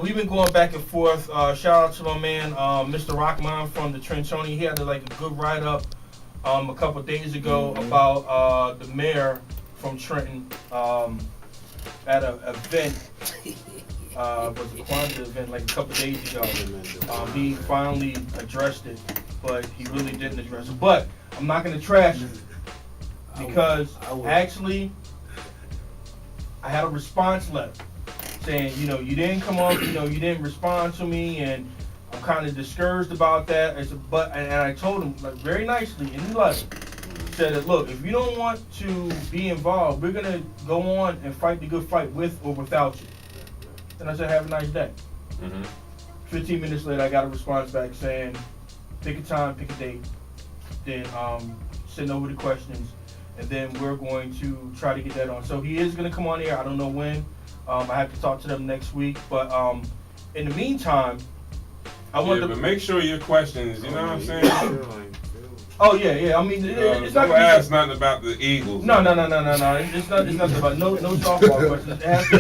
We've been going back and forth. Shout out to my man, Mr. Rockman from the TRENTON. He had a good write up a couple of days ago about the mayor from Trenton at an event. Was a Kwanzaa event like a couple of days ago. He finally addressed it, but he really didn't address it. But I'm not going to trash it because actually I had a response letter saying, you didn't come up, you didn't respond to me, and I'm kind of discouraged about that. And I told him very nicely in the letter, said that, look, if you don't want to be involved, we're gonna go on and fight the good fight with or without you. And I said, have a nice day. 15 minutes later, I got a response back saying, pick a time, pick a date, then send over the questions, and then we're going to try to get that on. So he is gonna come on here. I don't know when. I have to talk to them next week, but in the meantime, I want to. But make sure your questions, you know what I'm saying? Oh yeah. I mean, it's not gonna ask nothing about the Eagles. No. It's nothing about no softball questions. It has to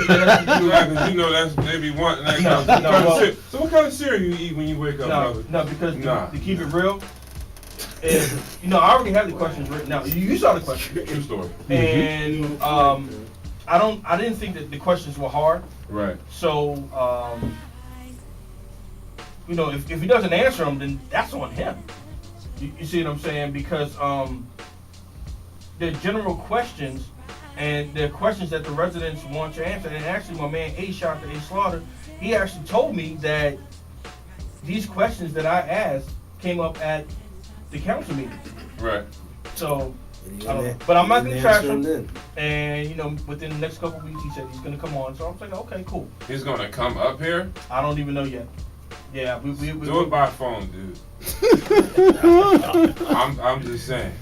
be. You know that's they be wanting that. So what kind of cereal you eat when you wake up, brother? No, because to keep it real. And, I already have the questions written out. You saw the questions. True story. And I didn't think that the questions were hard. Right. So, if he doesn't answer them, then that's on him. You see what I'm saying? Because they're general questions, and they're questions that the residents want to answer. And actually, my man shout out to Slaughter, he actually told me that these questions that I asked came up at the council meeting. Right. So, but I'm not going to trash him. And, within the next couple of weeks, he said he's going to come on. So I'm like, okay, cool. He's going to come up here? I don't even know yet. Yeah, we do it by phone, dude. I'm just saying.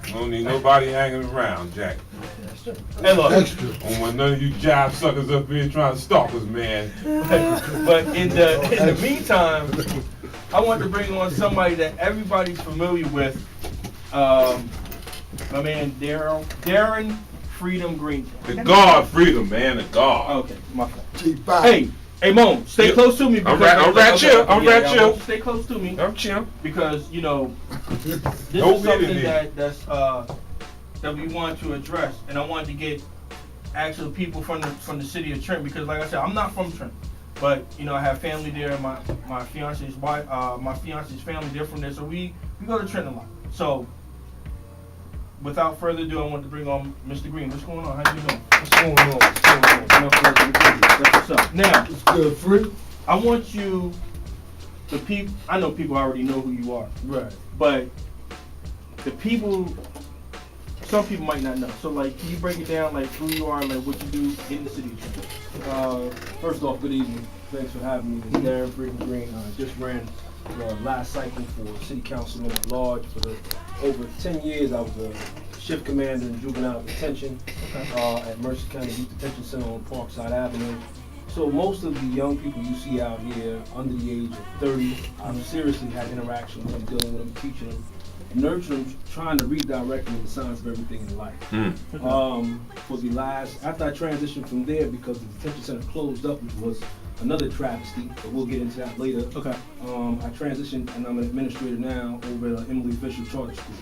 Don't need nobody hanging around, Jack. Hey, look. Don't want none of you jive suckers up here trying to stalk us, man. But in the meantime, I want to bring on somebody that everybody's familiar with. My man DARREN Freedom Green. The God Freedom, man, the God. Okay, my fault. Hey, Mo, stay close to me. I'm right chill. Stay close to me. I'm chill. Because, this is something that we want to address. And I wanted to get actual people from the city of Trenton, because like I said, I'm not from Trenton. But, I have family there. My fiance's wife, my fiance's family, they're from there. So we go to Trenton a lot. So, without further ado, I want to bring on Mr. Green. What's going on? How you doing? What's going on? That's what's up. Now, it's good, free. I want you, I know people already know who you are. Right. But some people might not know. So, can you break it down, who you are, what you do in the city of Trenton? First off, good evening. Thanks for having me. It's DARREN Freedom Green. Just ran the last cycle for City Councilman at large. For over 10 years, I was a shift commander in juvenile detention at Mercer County Youth Detention Center on Parkside Avenue. So most of the young people you see out here under the age of 30, I've seriously had interaction with them, dealing with them, teaching them, nurturing them, trying to redirect them in the science of everything in life. After I transitioned from there, because the detention center closed up, which was another travesty, but we'll get into that later. Okay. I transitioned, and I'm an administrator now over at Emily Fisher Charter School.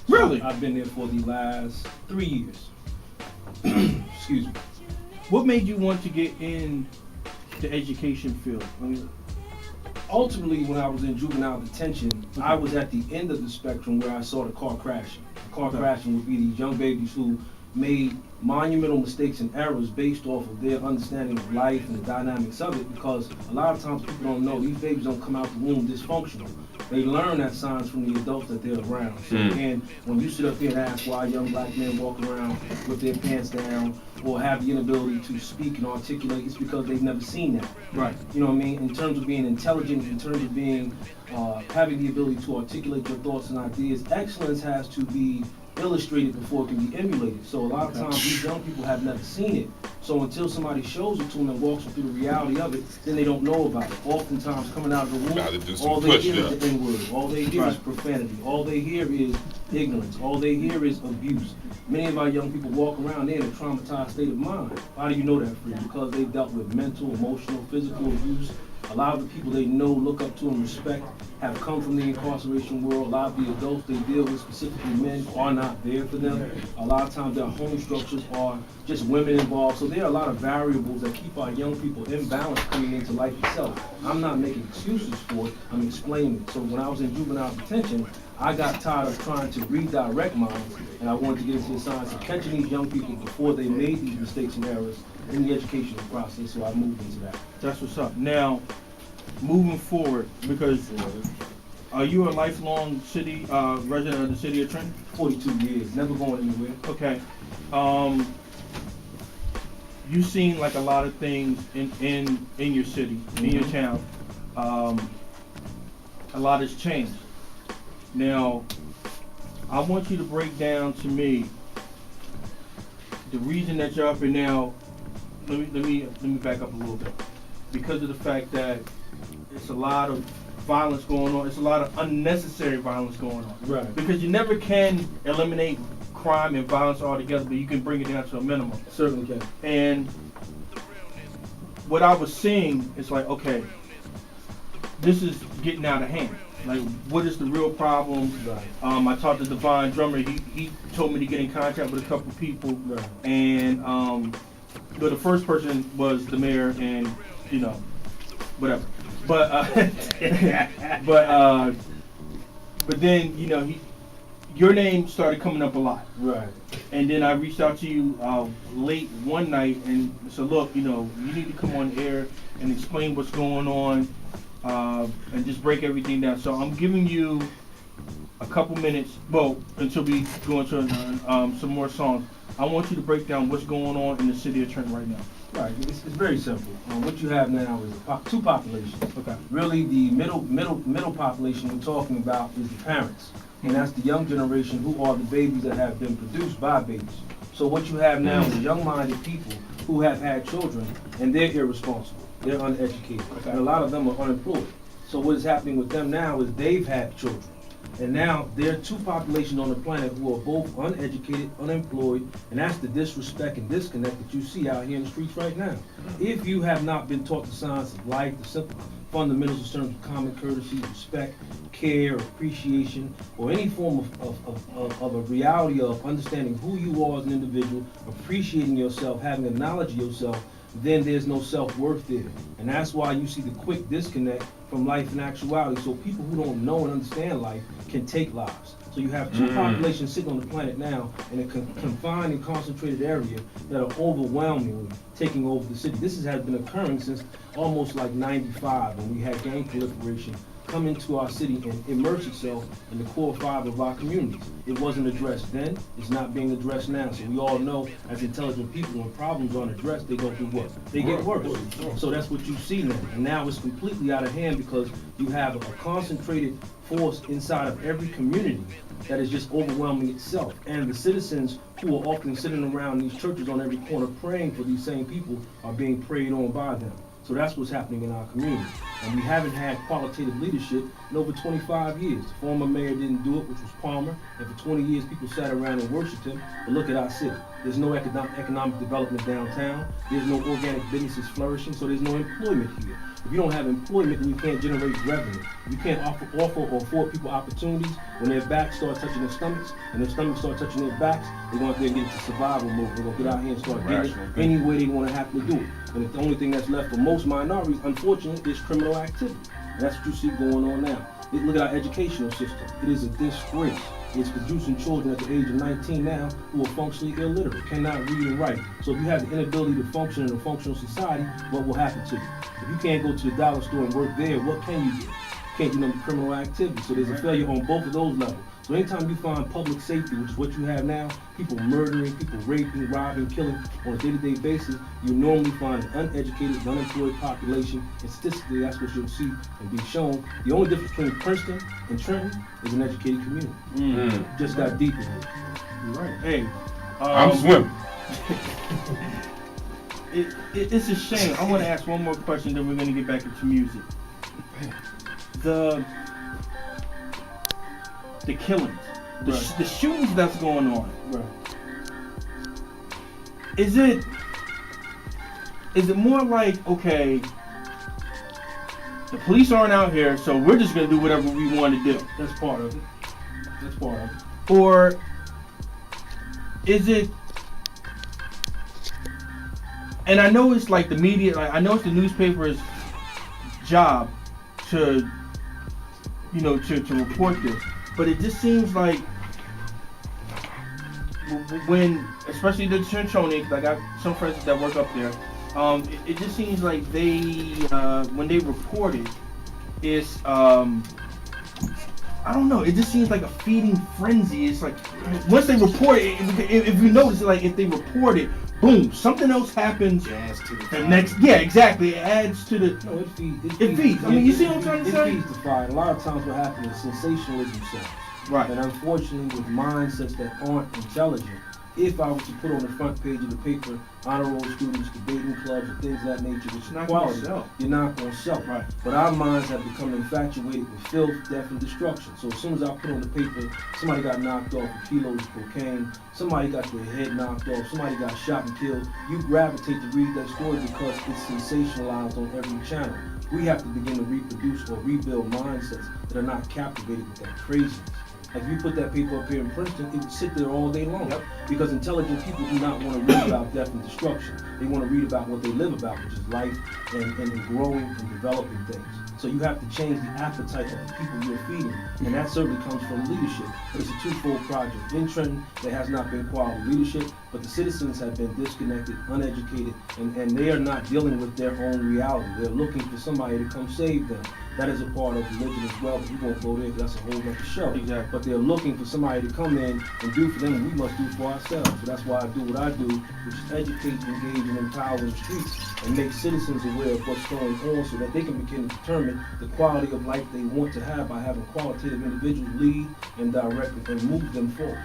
Really? I've been there for the last 3 years. Excuse me. What made you want to get in the education field? Ultimately, when I was in juvenile detention, I was at the end of the spectrum where I saw the car crashing. The car crashing would be these young babies who made monumental mistakes and errors based off of their understanding of life and the dynamics of it, because a lot of times people don't know these babies don't come out the womb dysfunctional. They learn that signs from the adults that they're around. And when you sit up here and ask why young black men walk around with their pants down or have the inability to speak and articulate, it's because they've never seen that. Right. You know what I mean? In terms of being intelligent, in terms of being having the ability to articulate your thoughts and ideas, excellence has to be illustrated before it can be emulated. So a lot of times these young people have never seen it. So until somebody shows it to them and walks them through the reality of it, then they don't know about it. Oftentimes coming out of the Gotta do womb, some all they push hear there. is the N-word, all they hear is profanity, all they hear is ignorance, all they hear is abuse. Many of our young people walk around there in a traumatized state of mind. How do you know that, Fred? Because they dealt with mental, emotional, physical abuse. A lot of the people they know, look up to, and respect have come from the incarceration world. A lot of the adults they deal with, specifically men, are not there for them. A lot of times their home structures are just women involved. So there are a lot of variables that keep our young people imbalanced coming into life itself. I'm not making excuses for it, I'm explaining it. So when I was in juvenile detention, I got tired of trying to redirect minds, and I wanted to get into the science of catching these young people before they made these mistakes and errors in the educational process, so I moved into that. That's what's up. Now, moving forward, because are you a lifelong city resident of the city of Trenton? 42 years, never going anywhere. Okay. You've seen like a lot of things in your city, in your town. A lot has changed. Now, I want you to break down to me the reason that you're up here now. Let me back up a little bit, because of the fact that it's a lot of violence going on. It's a lot of unnecessary violence going on. Right. Because you never can eliminate crime and violence altogether, but you can bring it down to a minimum. Certainly can. And what I was seeing is like, okay, this is getting out of hand. Like, what is the real problem? Right. I talked to Divine Drummer. He told me to get in contact with a couple people. Right. And but the first person was the mayor, and whatever. But but then your name started coming up a lot. Right. And then I reached out to you late one night and said, look, you need to come on air and explain what's going on and just break everything down. So I'm giving you a couple minutes, until we go into some more songs. I want you to break down what's going on in the city of Trenton right now. Right. It's very simple. What you have now is two populations. Okay. Really, the middle population we're talking about is the parents, and that's the young generation who are the babies that have been produced by babies. So what you have now is young-minded people who have had children, and they're irresponsible. They're uneducated, and a lot of them are unemployed. So what is happening with them now is they've had children. And now there are two populations on the planet who are both uneducated, unemployed, and that's the disrespect and disconnect that you see out here in the streets right now. If you have not been taught the science of life, the simple fundamentals in terms of common courtesy, respect, care, appreciation, or any form of a reality of understanding who you are as an individual, appreciating yourself, having a knowledge of yourself, then there's no self-worth there. And that's why you see the quick disconnect from life and actuality. So people who don't know and understand life can take lives. So you have two populations sitting on the planet now in a confined and concentrated area that are overwhelmingly taking over the city. This has been occurring since almost like 95, when we had gang proliferation come into our city and immerse itself in the core fiber of our communities. It wasn't addressed then, it's not being addressed now. So we all know, as intelligent people, when problems aren't addressed, they go through what? They get worse. So that's what you see now. And now it's completely out of hand because you have a concentrated force inside of every community that is just overwhelming itself. And the citizens who are often sitting around these churches on every corner praying for these same people are being preyed on by them. So that's what's happening in our community. And we haven't had qualitative leadership in over 25 years. The former mayor didn't do it, which was Palmer, and for 20 years people sat around and worshiped him. But look at our city. There's no economic development downtown. There's no organic businesses flourishing, so there's no employment here. If you don't have employment, then you can't generate revenue. You can't offer or afford people opportunities. When their backs start touching their stomachs, and their stomachs start touching their backs, they're going to get into survival mode. They're going to get out here and start getting it any way they want to have to do it. And the only thing that's left for most minorities, unfortunately, is criminal activity. And that's what you see going on now. Look at our educational system. It is a disgrace. It's producing children at the age of 19 now who are functionally illiterate, cannot read and write. So if you have the inability to function in a functional society, what will happen to you? If you can't go to the dollar store and work there, what can you do? You can't do no criminal activity. So there's a failure on both of those levels. So anytime you find public safety, which is what you have now, people murdering, people raping, robbing, killing on a day-to-day basis, you normally find an uneducated, unemployed population, and statistically that's what you'll see and be shown. The only difference between Princeton and Trenton is an educated community. Just got deeper here. You're right. Hey, I'm swimming. It's a shame. I want to ask one more question, then we're going to get back into music. The killings, the shootings that's going on. Right. Is it more like, okay, the police aren't out here, so we're just going to do whatever we want to do? That's part of it. That's part of it. Or is it, and I know it's like the media, like I know it's the newspaper's job to, you know, to report this, but it just seems like when, especially the TRENTON, because I got some friends that work up there, it just seems like they, when they report it, it's, I don't know, it just seems like a feeding frenzy. It's like, once they report it, if you notice, like, if they report it, boom, something else happens. It adds to the the next, yeah, exactly, it adds to the, No, it feeds. It feeds. I mean, you see what I'm trying to say? It feeds the fire. A lot of times what happens is sensationalism sells. right, And unfortunately, with mindsets that aren't intelligent, if I was to put on the front page of the paper, honor roll students, debating clubs, and things of that nature, which is not gonna quality, sell. you're not going to sell. Right. But our minds have become infatuated with filth, death, and destruction. So as soon as I put on the paper, somebody got knocked off with kilos of cocaine, somebody got their head knocked off, somebody got shot and killed, you gravitate to read that story because it's sensationalized on every channel. We have to begin to reproduce or rebuild mindsets that are not captivated with that craziness. Like if you put that paper up here in Princeton, it would sit there all day long. Yep. Because intelligent people do not want to read about death and destruction. They want to read about what they live about, which is life and growing and developing things. So you have to change the appetite of the people you're feeding. And that certainly comes from leadership. But it's a twofold project. In Trenton, there has not been quality leadership, but the citizens have been disconnected, uneducated, and they are not dealing with their own reality. They're looking for somebody to come save them. That is a part of religion as well, but we won't go there because that's a whole other show. Exactly. But they're looking for somebody to come in and do for them what we must do for ourselves. So that's why I do what I do, which is educate, engage, and empower in the streets and make citizens aware of what's going on so that they can begin to determine the quality of life they want to have by having qualitative individuals lead and direct and move them forward.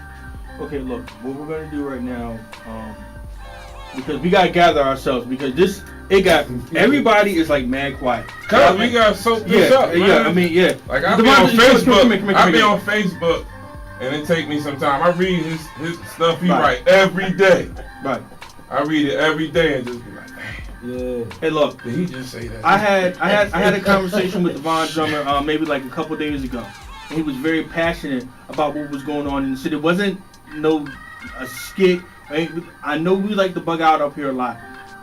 Okay, look, what we're gonna do right now, because we gotta gather ourselves, because everybody is like mad quiet. Cause we gotta soak this up, man. Yeah, I mean, yeah. Like I be Devon, on come Facebook, I be here. on Facebook, and it take me some time. I read his stuff he Right. write every day. Right. I read it every day and just be like, Yeah. Hey, look, did he just say that? I had a conversation with Devon Drummer maybe like a couple days ago, and he was very passionate about what was going on in the city. It wasn't a skit. I know we like to bug out up here a lot,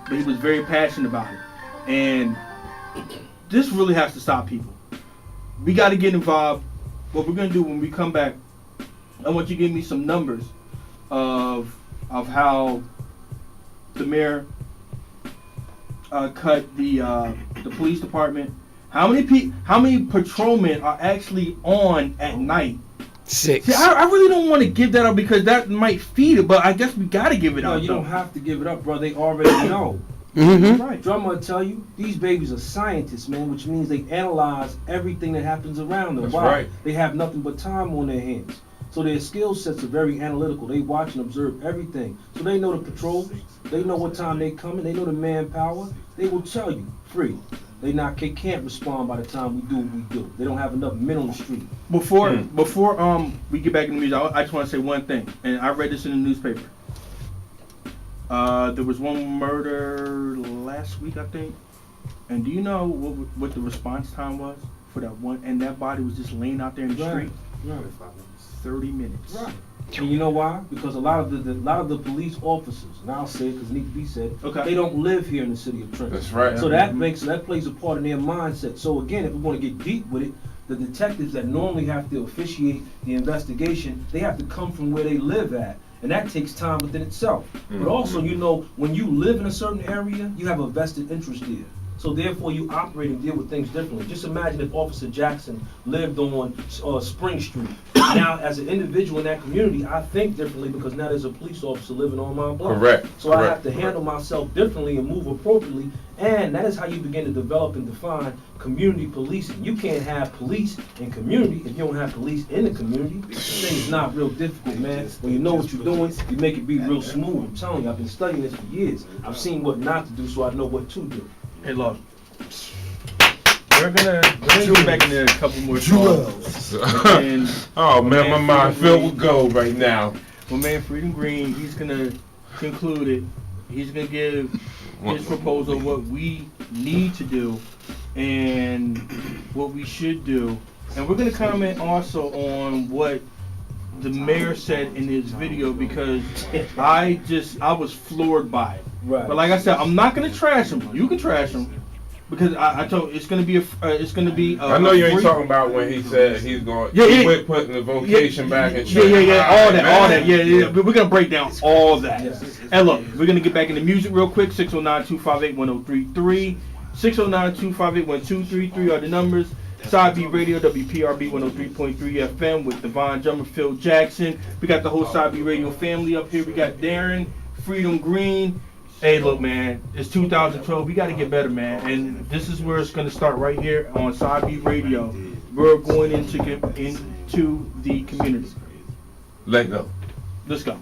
but he was very passionate about it. And this really has to stop people. We got to get involved. What we're gonna do when we come back, I want you to give me some numbers of how the mayor cut the police department. How many patrolmen are actually on at night? 6. See, I really don't want to give that up because that might feed it, but I guess we got to give it No, up. you though. don't have to give it up, bro. They already know. Mm-hmm. Right. Drummer will tell you, these babies are scientists, man, which means they analyze everything that happens around them. That's Why? right. They have nothing but time on their hands. So their skill sets are very analytical. They watch and observe everything. So they know the patrols, they know what time they coming, they know the manpower. They will tell you, free. They can't respond by the time we do what we do. They don't have enough men on the street. Before we get back into music, I just want to say one thing, and I read this in the newspaper. There was one murder last week, I think. And do you know what the response time was for that one? And that body was just laying out there in the street. Right. 30 minutes. Right. And you know why? Because a lot of the police officers, and I'll say it because it needs to be said, Okay. they don't live here in the city of Trenton. That's right. So that plays a part in their mindset. So again, if we want to get deep with it, the detectives that normally have to officiate the investigation, they have to come from where they live at. And that takes time within itself. But also, you know, when you live in a certain area, you have a vested interest there. So therefore, you operate and deal with things differently. Just imagine if Officer Jackson lived on Spring Street. Now, as an individual in that community, I think differently because now there's a police officer living on my block. Correct. So I have to handle myself differently and move appropriately. And that is how you begin to develop and define community policing. You can't have police and community if you don't have police in the community. This thing is not real difficult, man. When you know what you're doing, you make it be real smooth. I'm telling you, I've been studying this for years. I've seen what not to do, so I know what to do. Hey, look. We're gonna zoom back into a couple more songs. And Oh man, my mind filled with gold right now. my man Freedom Green, he's gonna conclude it. He's gonna give his proposal of what we need to do and what we should do. And we're gonna comment also on what the mayor said in his video because I was floored by it. Right. But like I said, I'm not gonna trash him. You can trash him. Because I told it's gonna be I know you ain't talking about when he said he's going. Yeah. Quit putting the vocation back in. Yeah, all that, yeah. But we're gonna break down all that. Yes. And look, we're gonna get back into music real quick. 609-258-1033, 609-258-1233 are the numbers. Side B Radio, WPRB 103.3 FM with Devon Jummer, Phil Jackson. We got the whole Side B Radio family up here. We got Darren, Freedom Green. Hey, look, man, it's 2012. We got to get better, man. And this is where it's going to start right here on Side B Radio. We're going into the community. Let go. Let's go.